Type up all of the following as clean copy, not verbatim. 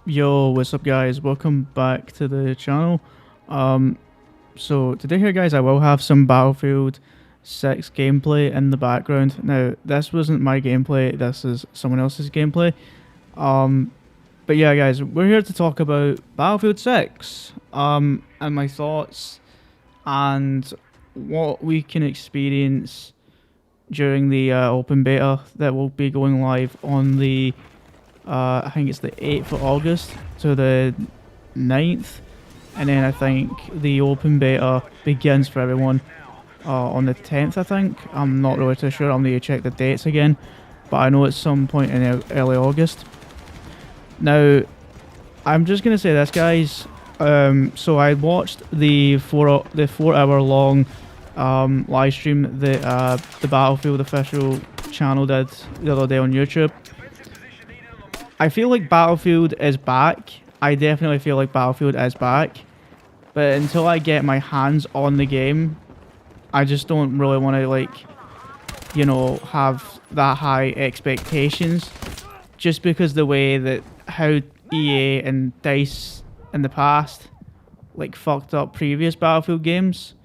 Yo, what's up guys? Welcome back to the channel. Um, so today here guys, I will have some Battlefield 6 gameplay in the background. Now, this wasn't my gameplay, this is someone else's gameplay. Um, but yeah guys, we're here to talk about Battlefield 6, and my thoughts and what we can experience during the open beta that will be going live on the I think it's the 8th of August to the 9th, and then I think the open beta begins for everyone on the 10th, I think. I'm not really too sure, I'll need to check the dates again, but I know it's some point in early August. Now, I'm just going to say this guys, so I watched the 4 hour long live stream that the Battlefield official channel did the other day on YouTube. I feel like Battlefield is back. I definitely feel like Battlefield is back. But until I get my hands on the game, I just don't really want to, like, you know, have that high expectations. Just because the way that how EA and DICE in the past, like, fucked up previous Battlefield games.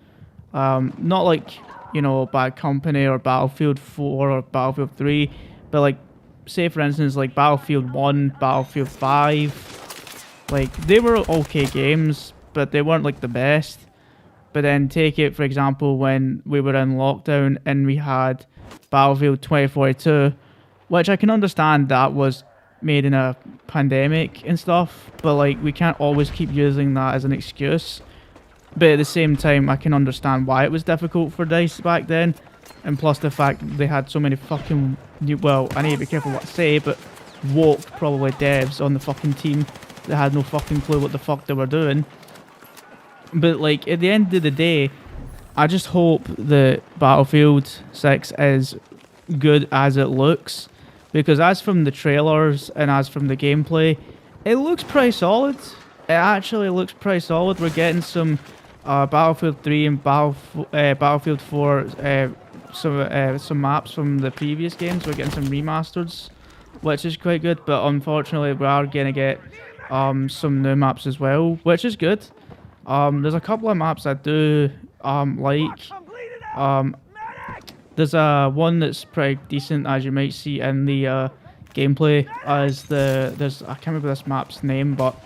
Not like, you know, Bad Company or Battlefield 4 or Battlefield 3, but like, say for instance like Battlefield 1, Battlefield 5, like they were okay games, but they weren't like the best. But then take it for example when we were in lockdown and we had Battlefield 2042, which I can understand that was made in a pandemic and stuff, but like we can't always keep using that as an excuse. But at the same time I can understand why it was difficult for DICE back then. And plus the fact they had so many fucking well, I need to be careful what I say, but woke probably devs on the fucking team that had no fucking clue what the fuck they were doing. But like at the end of the day, I just hope that Battlefield 6 is good as it looks, because as from the trailers and as from the gameplay, it looks pretty solid. It actually looks pretty solid. We're getting some Battlefield 3 and Battlefield 4 some maps from the previous games. We're getting some remasters, which is quite good, but unfortunately we are going to get some new maps as well, which is good. There's a couple of maps I do like. There's one that's pretty decent, as you might see in the gameplay, as I can't remember this map's name, but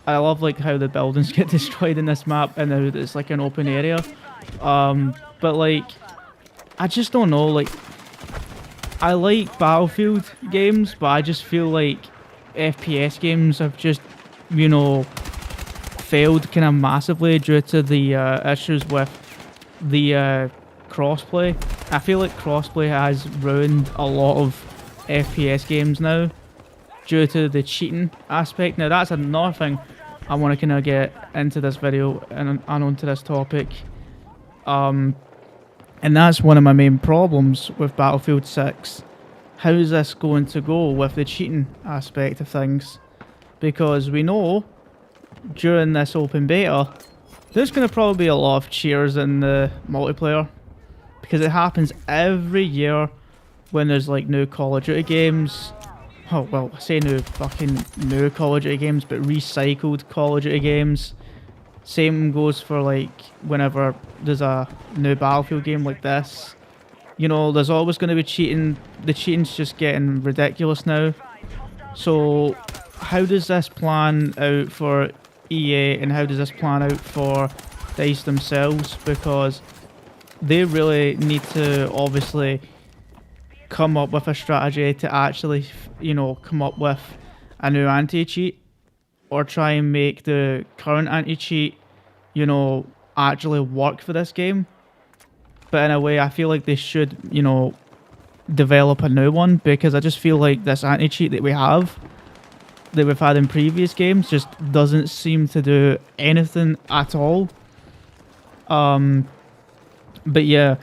I love like how the buildings get destroyed in this map and how it's like an open area. But like, I just don't know, like, I like Battlefield games, but I just feel like FPS games have just, you know, failed kind of massively due to the issues with the crossplay. I feel like crossplay has ruined a lot of FPS games now due to the cheating aspect. Now that's another thing I want to kind of get into this video and onto this topic. And that's one of my main problems with Battlefield 6. How is this going to go with the cheating aspect of things? Because we know during this open beta, there's going to probably be a lot of cheaters in the multiplayer. Because it happens every year when there's like new Call of Duty games. Oh, well, I say new Call of Duty games, but recycled Call of Duty games. Same goes for like whenever there's a new Battlefield game like this. You know, there's always going to be cheating. The cheating's just getting ridiculous now. So how does this plan out for EA and how does this plan out for DICE themselves? Because they really need to obviously come up with a strategy to actually, you know, come up with a new anti-cheat, or try and make the current anti-cheat, you know, actually work for this game. But in a way, I feel like they should, you know, develop a new one, because I just feel like this anti-cheat that we've had in previous games just doesn't seem to do anything at all. But yeah,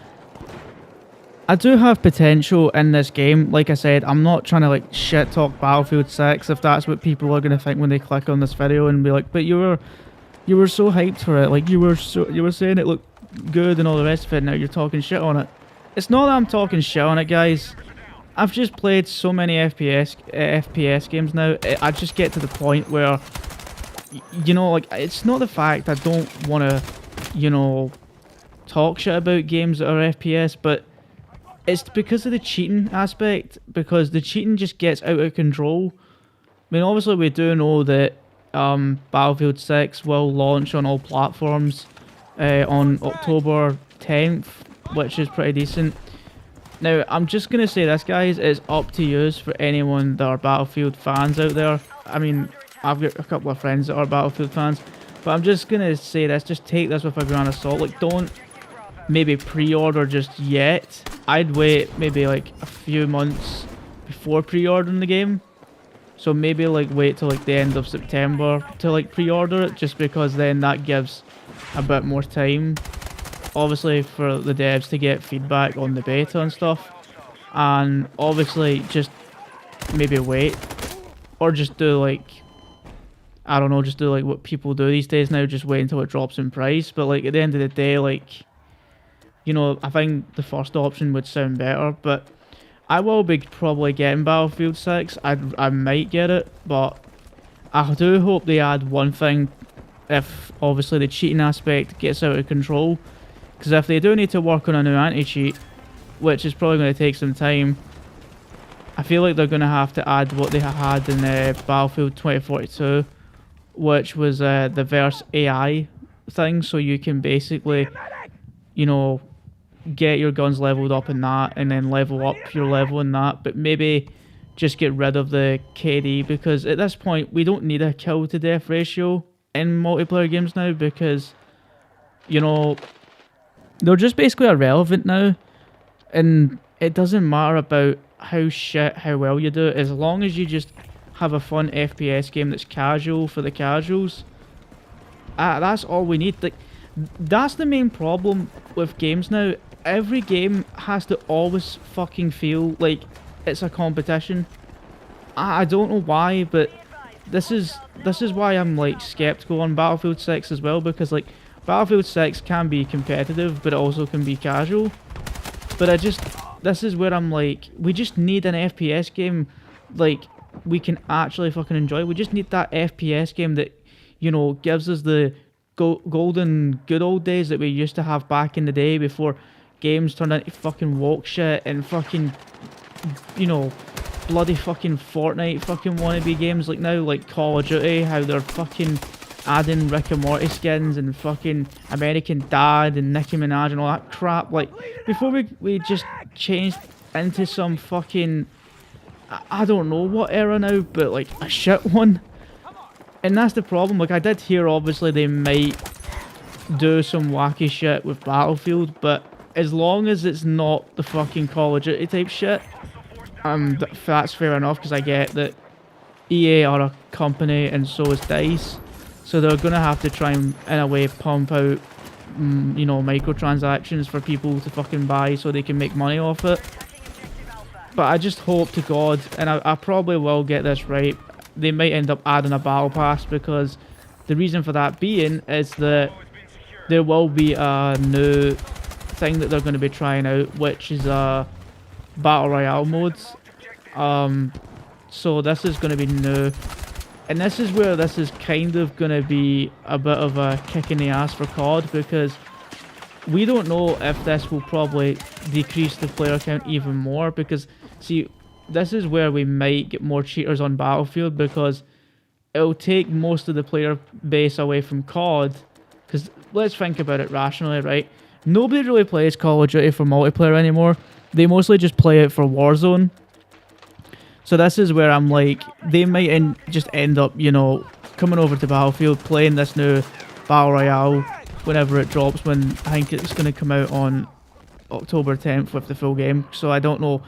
I do have potential in this game. Like I said, I'm not trying to like shit talk Battlefield 6 if that's what people are gonna think when they click on this video and be like, but you were so hyped for it, like you were saying it looked good and all the rest of it, now you're talking shit on it. It's not that I'm talking shit on it, guys. I've just played so many FPS games now. I just get to the point where, you know, like, it's not the fact I don't want to, you know, talk shit about games that are FPS, but it's because of the cheating aspect, because the cheating just gets out of control. I mean, obviously we do know that Battlefield 6 will launch on all platforms on October 10th, which is pretty decent. Now, I'm just going to say this, guys, it's up to you for anyone that are Battlefield fans out there. I mean, I've got a couple of friends that are Battlefield fans, but I'm just going to say this, just take this with a grain of salt. Like, don't maybe pre-order just yet. I'd wait maybe like a few months before pre-ordering the game. So maybe like wait till like the end of September to like pre-order it, just because then that gives a bit more time, obviously, for the devs to get feedback on the beta and stuff. And obviously just maybe wait, or just do like, I don't know, just do like what people do these days now, just wait until it drops in price. But like at the end of the day, like, you know, I think the first option would sound better, but I will be probably getting Battlefield 6. I might get it, but I do hope they add one thing if obviously the cheating aspect gets out of control. Because if they do need to work on a new anti-cheat, which is probably going to take some time, I feel like they're going to have to add what they had in Battlefield 2042, which was the Verse AI thing, so you can basically, you know, get your guns leveled up in that and then level up your level in that, but maybe just get rid of the KD, because at this point we don't need a kill to death ratio in multiplayer games now, because, you know, they're just basically irrelevant now, and it doesn't matter about how well you do, as long as you just have a fun FPS game that's casual for the casuals. That's all we need. Like, that's the main problem with games now. Every game has to always fucking feel like it's a competition. I don't know why, but this is why I'm like skeptical on Battlefield 6 as well, because like Battlefield 6 can be competitive, but it also can be casual. But this is where I'm like, we just need an FPS game like we can actually fucking enjoy. We just need that FPS game that, you know, gives us the golden good old days that we used to have back in the day, before games turned into fucking woke shit and fucking, you know, bloody fucking Fortnite fucking wannabe games like now, like Call of Duty, how they're fucking adding Rick and Morty skins and fucking American Dad and Nicki Minaj and all that crap. Like, before we just changed into some fucking, I don't know what era now, but like a shit one. And that's the problem. Like, I did hear obviously they might do some wacky shit with Battlefield, but as long as it's not the fucking Call of Duty type shit, that's fair enough, because I get that EA are a company and so is DICE, so they're gonna have to try and, in a way, pump out, you know, microtransactions for people to fucking buy so they can make money off it. But I just hope to God, and I probably will get this right, they might end up adding a battle pass, because the reason for that being is that there will be a new thing that they're going to be trying out, which is battle royale modes. So this is going to be new, and this is where this is kind of going to be a bit of a kick in the ass for COD, because we don't know if this will probably decrease the player count even more, because see, this is where we might get more cheaters on Battlefield, because it'll take most of the player base away from COD. Because let's think about it rationally, right? Nobody really plays Call of Duty for multiplayer anymore. They mostly just play it for Warzone. So this is where I'm like, they might just end up, you know, coming over to Battlefield, playing this new Battle Royale whenever it drops, when I think it's going to come out on October 10th with the full game. So I don't know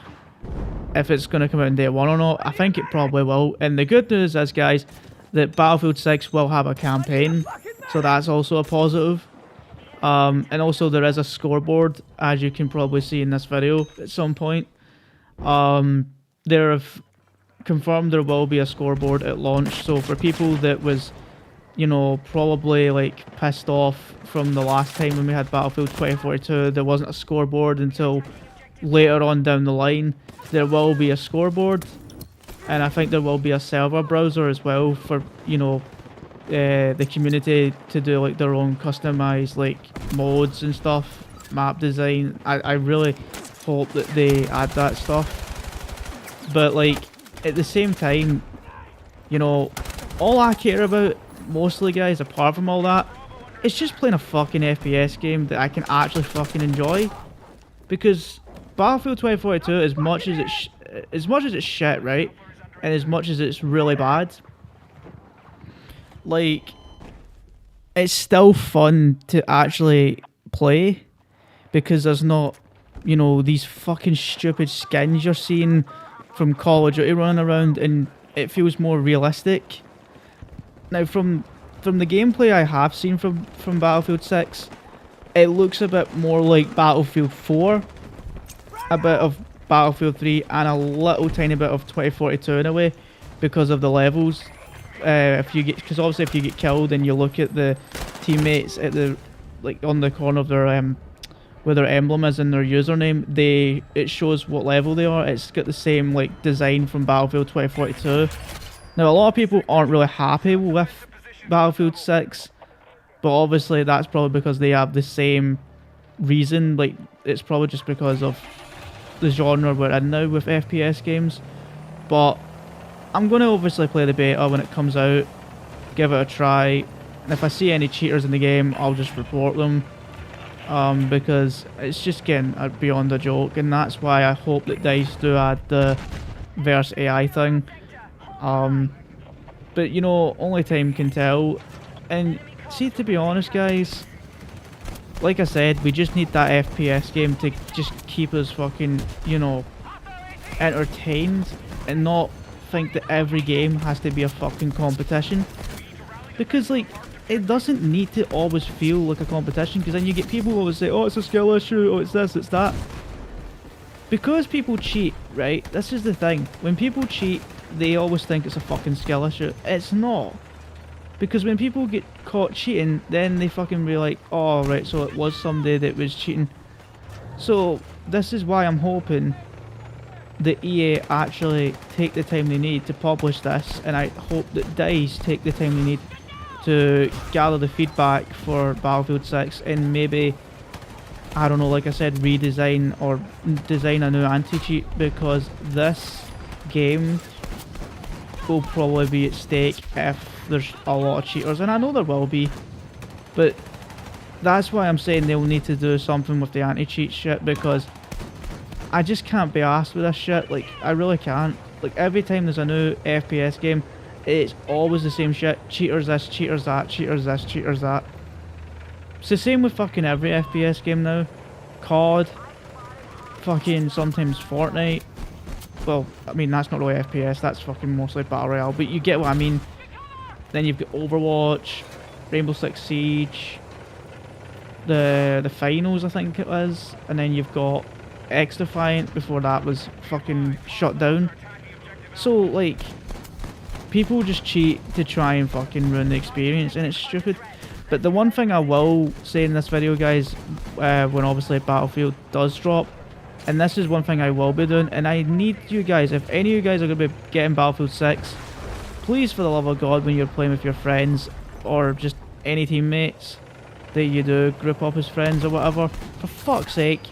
if it's going to come out on day one or not. I think it probably will. And the good news is, guys, that Battlefield 6 will have a campaign. So that's also a positive. And also there is a scoreboard, as you can probably see in this video at some point. They have confirmed there will be a scoreboard at launch. So for people that was, you know, probably like pissed off from the last time when we had Battlefield 2042, there wasn't a scoreboard until later on down the line there will be a scoreboard, and I think there will be a server browser as well for, you know, the community to do like their own customized like modes and stuff, map design. I really hope that they add that stuff. But like at the same time, you know, all I care about mostly, guys, apart from all that, it's just playing a fucking FPS game that I can actually fucking enjoy. Because Battlefield 2042, as much as it's shit, right, and as much as it's really bad, like, it's still fun to actually play, because there's not, you know, these fucking stupid skins you're seeing from Call of Duty running around, and it feels more realistic. Now, from the gameplay I have seen from Battlefield 6, it looks a bit more like Battlefield 4, a bit of Battlefield 3, and a little tiny bit of 2042 in a way, because of the levels. Because obviously if you get killed and you look at the teammates at the, like, on the corner of their where their emblem is and their username, it shows what level they are. It's got the same like design from Battlefield 2042. Now, a lot of people aren't really happy with Battlefield 6, but obviously that's probably because they have the same reason. Like, it's probably just because of the genre we're in now with FPS games. But I'm going to obviously play the beta when it comes out, give it a try, and if I see any cheaters in the game, I'll just report them, because it's just getting beyond a joke, and that's why I hope that DICE do add the verse AI thing. But, you know, only time can tell. And see, to be honest, guys, like I said, we just need that FPS game to just keep us fucking, you know, entertained, and not think that every game has to be a fucking competition. Because, like, it doesn't need to always feel like a competition, because then you get people who always say, oh, it's a skill issue, oh, it's this, it's that. Because people cheat, right? This is the thing. When people cheat, they always think it's a fucking skill issue. It's not. Because when people get caught cheating, then they fucking be like, oh, right, so it was somebody that was cheating. So, this is why I'm hoping that EA actually take the time they need to publish this, and I hope that DICE take the time they need to gather the feedback for Battlefield 6, and maybe, I don't know, like I said, redesign or design a new anti-cheat, because this game will probably be at stake if there's a lot of cheaters, and I know there will be, but that's why I'm saying they'll need to do something with the anti-cheat shit, because I just can't be arsed with this shit. Like, I really can't. Like, every time there's a new FPS game, it's always the same shit. Cheaters this, cheaters that, cheaters this, cheaters that. It's the same with fucking every FPS game now. COD, fucking sometimes Fortnite. Well, I mean, that's not really FPS, that's fucking mostly Battle Royale, but you get what I mean. Then you've got Overwatch, Rainbow Six Siege, the finals, I think it was, and then you've got X-Defiant before that was fucking shut down. So, like, people just cheat to try and fucking ruin the experience, and it's stupid. But the one thing I will say in this video, guys, when obviously Battlefield does drop, and this is one thing I will be doing, and I need you guys, if any of you guys are going to be getting Battlefield 6, please, for the love of God, when you're playing with your friends, or just any teammates that you do group up as friends or whatever, for fuck's sake,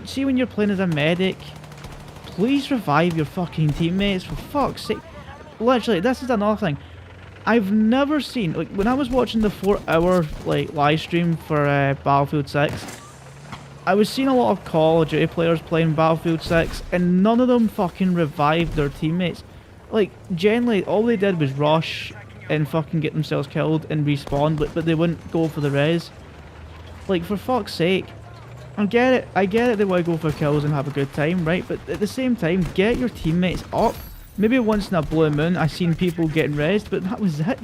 see, when you're playing as a medic, please revive your fucking teammates, for fuck's sake. Literally, this is another thing. I've never seen, like, when I was watching the 4-hour like live stream for Battlefield 6, I was seeing a lot of Call of Duty players playing Battlefield 6, and none of them fucking revived their teammates. Like, generally, all they did was rush and fucking get themselves killed and respawn, but they wouldn't go for the res. Like, for fuck's sake. I get it, they want to go for kills and have a good time, right? But at the same time, get your teammates up. Maybe once in a blue moon I seen people getting rezzed, but that was it.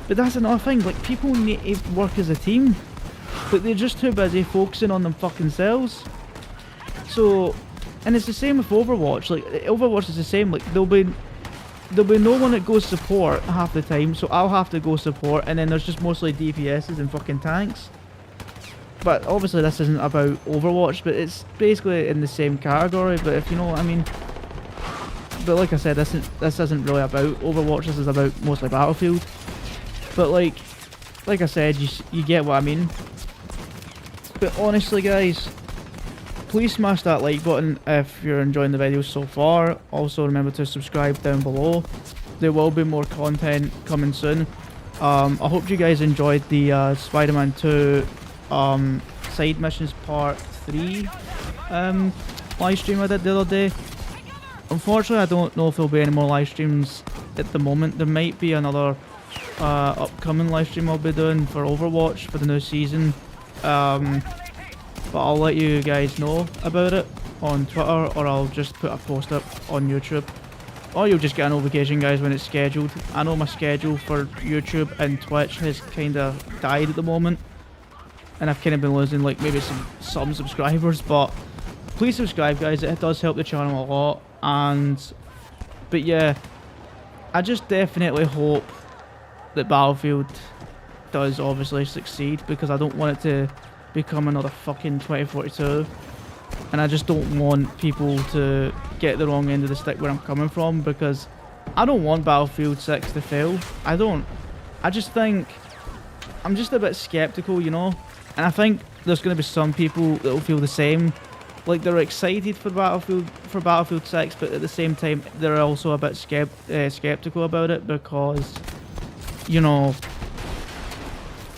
But that's another thing, like, people need to work as a team, but they're just too busy focusing on them fucking selves. So, and it's the same with Overwatch. Like, Overwatch is the same, like, there'll be no one that goes support half the time, so I'll have to go support, and then there's just mostly DPSs and fucking tanks. but obviously this isn't about Overwatch, but it's basically in the same category, but if you know what I mean. But like I said, this isn't really about Overwatch, this is about mostly Battlefield. But like I said, you get what I mean. But honestly guys, please smash that like button if you're enjoying the video so far. Also remember to subscribe down below. There will be more content coming soon. I hope you guys enjoyed the Spider-Man 2 side missions part 3 live stream I did the other day. Unfortunately, I don't know if there'll be any more live streams at the moment. There might be another upcoming live stream I'll be doing for Overwatch for the new season. But I'll let you guys know about it on Twitter, or I'll just put a post up on YouTube. Or you'll just get a notification, guys, when it's scheduled. I know my schedule for YouTube and Twitch has kind of died at the moment. And I've kind of been losing, like, maybe some subscribers. But please subscribe, guys. It does help the channel a lot. But yeah, I just definitely hope that Battlefield does obviously succeed, because I don't want it to become another fucking 2042. And I just don't want people to get the wrong end of the stick where I'm coming from, because I don't want Battlefield 6 to fail. I don't. I just think, I'm just a bit skeptical, you know? And I think there's going to be some people that will feel the same. Like, they're excited for Battlefield 6, but at the same time, they're also a bit skeptical about it, because, you know,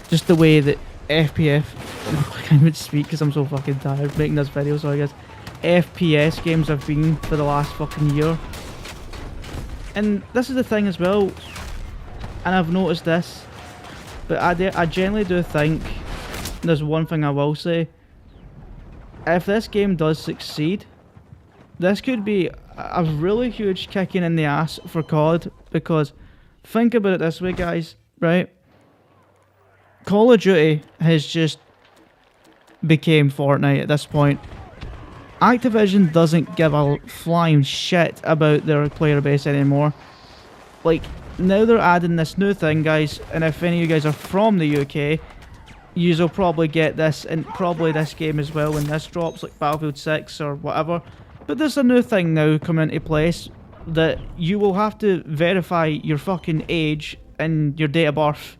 just the way that FPS, I can't even speak because I'm so fucking tired making this video, so I guess FPS games have been for the last fucking year. And this is the thing as well, and I've noticed this, but I generally do think, there's one thing I will say, if this game does succeed, this could be a really huge kicking in the ass for COD, because think about it this way, guys, right? Call of Duty has just became Fortnite at this point. Activision doesn't give a flying shit about their player base anymore. Like, now they're adding this new thing, guys, and if any of you guys are from the UK, you'll probably get this, and probably this game as well when this drops, like Battlefield 6 or whatever. But there's a new thing now coming into place, that you will have to verify your fucking age and your date of birth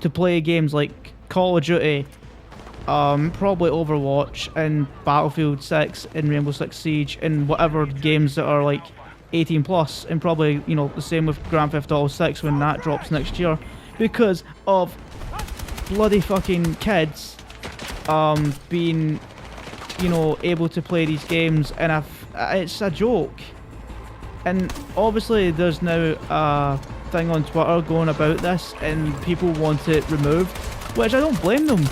to play games like Call of Duty, probably Overwatch and Battlefield 6 and Rainbow Six Siege and whatever games that are like 18 plus, and probably, you know, the same with Grand Theft Auto 6 when that drops next year, because of bloody fucking kids being, you know, able to play these games, and it's a joke. And obviously there's now a thing on Twitter going about this, and people want it removed, which I don't blame them,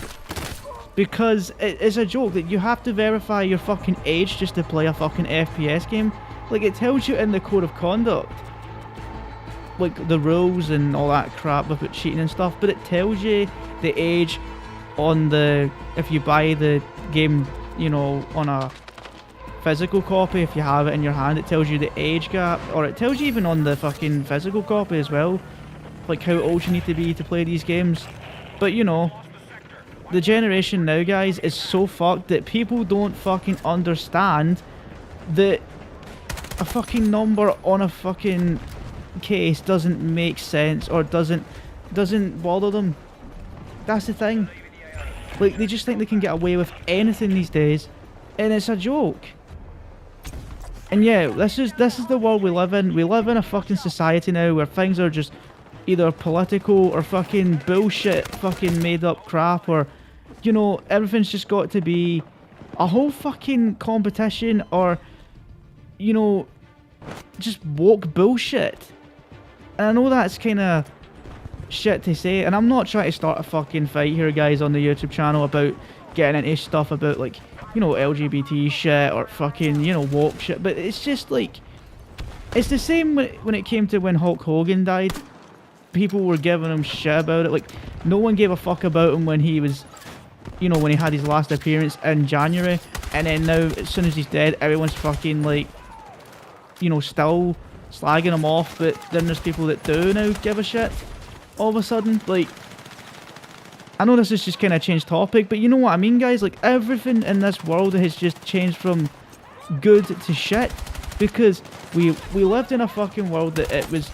because it's a joke that you have to verify your fucking age just to play a fucking FPS game. Like, it tells you in the code of conduct, like the rules and all that crap about cheating and stuff, but it tells you the age on the, if you buy the game, you know, on a physical copy, if you have it in your hand, it tells you the age gap, or it tells you even on the fucking physical copy as well, like how old you need to be to play these games. But you know, the generation now, guys, is so fucked that people don't fucking understand that a fucking number on a fucking case doesn't make sense, or doesn't bother them. That's the thing. Like, they just think they can get away with anything these days, and it's a joke. And yeah, this is the world we live in. We live in a fucking society now where things are just either political or fucking bullshit, fucking made up crap, or, you know, everything's just got to be a whole fucking competition, or, you know, just woke bullshit. And I know that's kind of shit to say, and I'm not trying to start a fucking fight here, guys, on the YouTube channel about getting into stuff about, like, you know, LGBT shit or fucking, you know, woke shit, but it's just like, it's the same when it came to when Hulk Hogan died. People were giving him shit about it. Like, no one gave a fuck about him when he was, you know, when he had his last appearance in January, and then now, as soon as he's dead, everyone's fucking, like, you know, still slagging him off. But then there's people that do now give a shit all of a sudden. Like, I know this is just kind of changed topic, but you know what I mean, guys? Like, everything in this world has just changed from good to shit. Because we lived in a fucking world that it was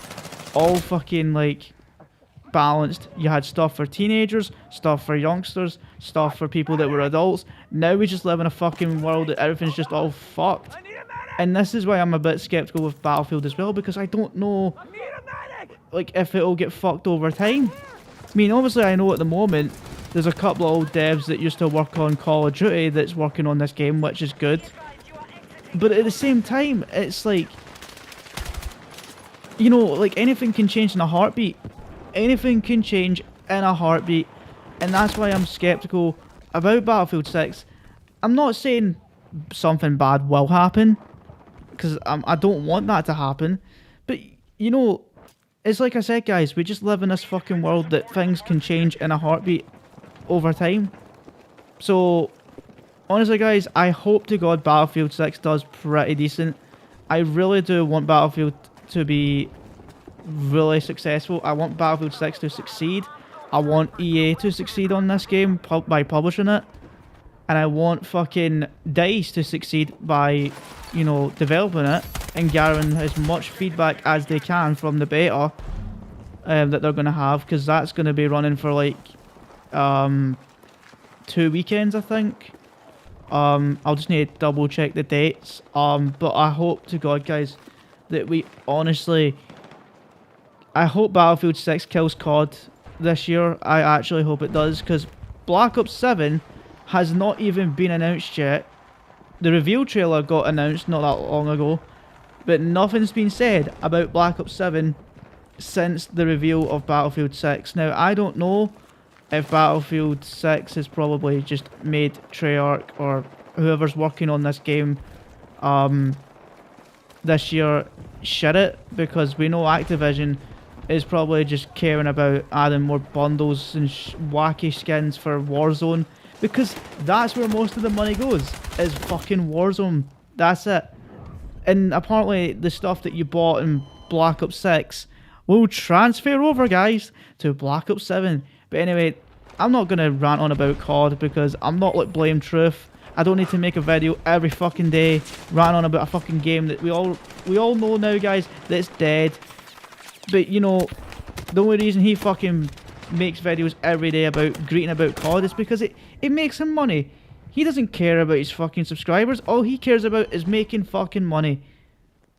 all fucking, like, balanced. You had stuff for teenagers, stuff for youngsters, stuff for people that were adults. Now we just live in a fucking world that everything's just all fucked. And this is why I'm a bit skeptical with Battlefield as well, because I don't know, like, if it'll get fucked over time. I mean, obviously I know at the moment there's a couple of old devs that used to work on Call of Duty that's working on this game, which is good. But at the same time, it's like, you know, like, anything can change in a heartbeat. Anything can change in a heartbeat. And that's why I'm skeptical about Battlefield 6. I'm not saying something bad will happen, because I don't want that to happen. But, you know, it's like I said, guys, we just live in this fucking world that things can change in a heartbeat over time. So, honestly, guys, I hope to God Battlefield 6 does pretty decent. I really do want Battlefield to be really successful. I want Battlefield 6 to succeed. I want EA to succeed on this game by publishing it. And I want fucking DICE to succeed by, you know, developing it and gathering as much feedback as they can from the beta that they're going to have, because that's going to be running for like 2 weekends, I think. I'll just need to double check the dates. But I hope to God, guys, that we honestly, I hope Battlefield 6 kills COD this year. I actually hope it does, because Black Ops 7 has not even been announced yet. The reveal trailer got announced not that long ago, but nothing's been said about Black Ops 7 since the reveal of Battlefield 6. Now, I don't know if Battlefield 6 has probably just made Treyarch or whoever's working on this game this year shit it, because we know Activision is probably just caring about adding more bundles and wacky skins for Warzone, because that's where most of the money goes, is fucking Warzone. That's it. And apparently the stuff that you bought in Black Ops 6 will transfer over, guys, to Black Ops 7. But anyway, I'm not going to rant on about COD, because I'm not like Blame Truth. I don't need to make a video every fucking day ranting on about a fucking game that we all know now, guys, that it's dead. But, you know, the only reason he fucking makes videos every day about greeting about COD is because it makes him money. He doesn't care about his fucking subscribers. All he cares about is making fucking money.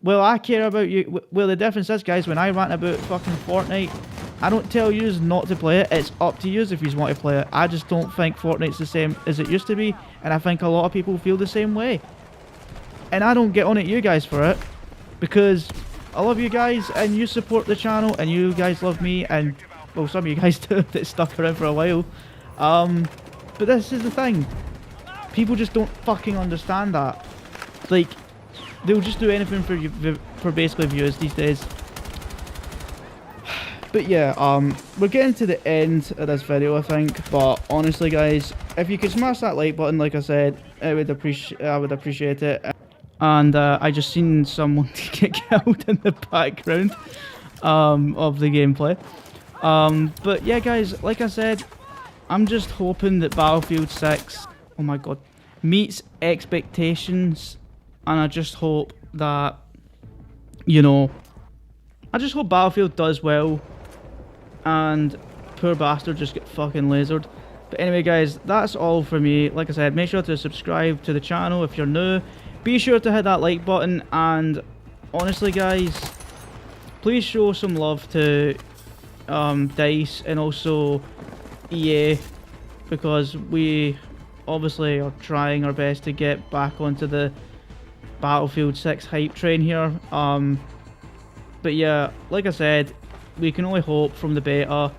Well, I care about you. Well, the difference is, guys, when I rant about fucking Fortnite, I don't tell you not to play it. It's up to you if you want to play it. I just don't think Fortnite's the same as it used to be, and I think a lot of people feel the same way. And I don't get on at you guys for it, because I love you guys, and you support the channel, and you guys love me, and, well, some of you guys do that stuck around for a while. But this is the thing. People just don't fucking understand that. Like, they'll just do anything for basically views these days. But yeah, we're getting to the end of this video, I think. But honestly, guys, if you could smash that like button, like I said, I would appreciate it. And I just seen someone get killed in the background of the gameplay. But yeah, guys, like I said, I'm just hoping that Battlefield 6, oh my god, meets expectations. And I just hope that, you know, I just hope Battlefield does well, and poor bastard just get fucking lasered. But anyway, guys, that's all for me. Like I said, make sure to subscribe to the channel if you're new. Be sure to hit that like button, and honestly, guys, please show some love to DICE and also EA, because we obviously are trying our best to get back onto the Battlefield 6 hype train here. But yeah, like I said, we can only hope from the beta,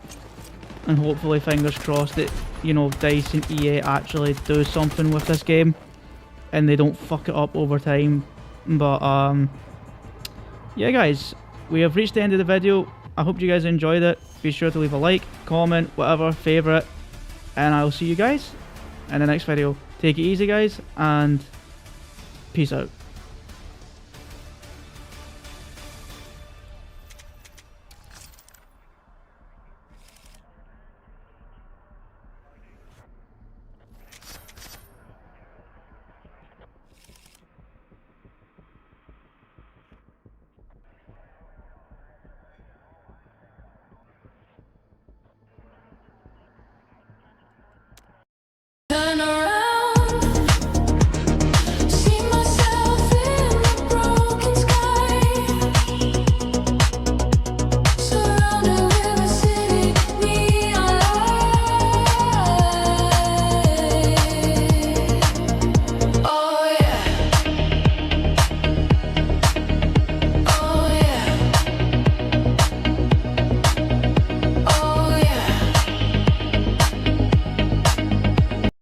and hopefully, fingers crossed, that, you know, DICE and EA actually do something with this game and they don't fuck it up over time. But yeah, guys, we have reached the end of the video. I hope you guys enjoyed it. Be sure to leave a like, comment, whatever, favourite, and I'll see you guys in the next video. Take it easy, guys, and peace out.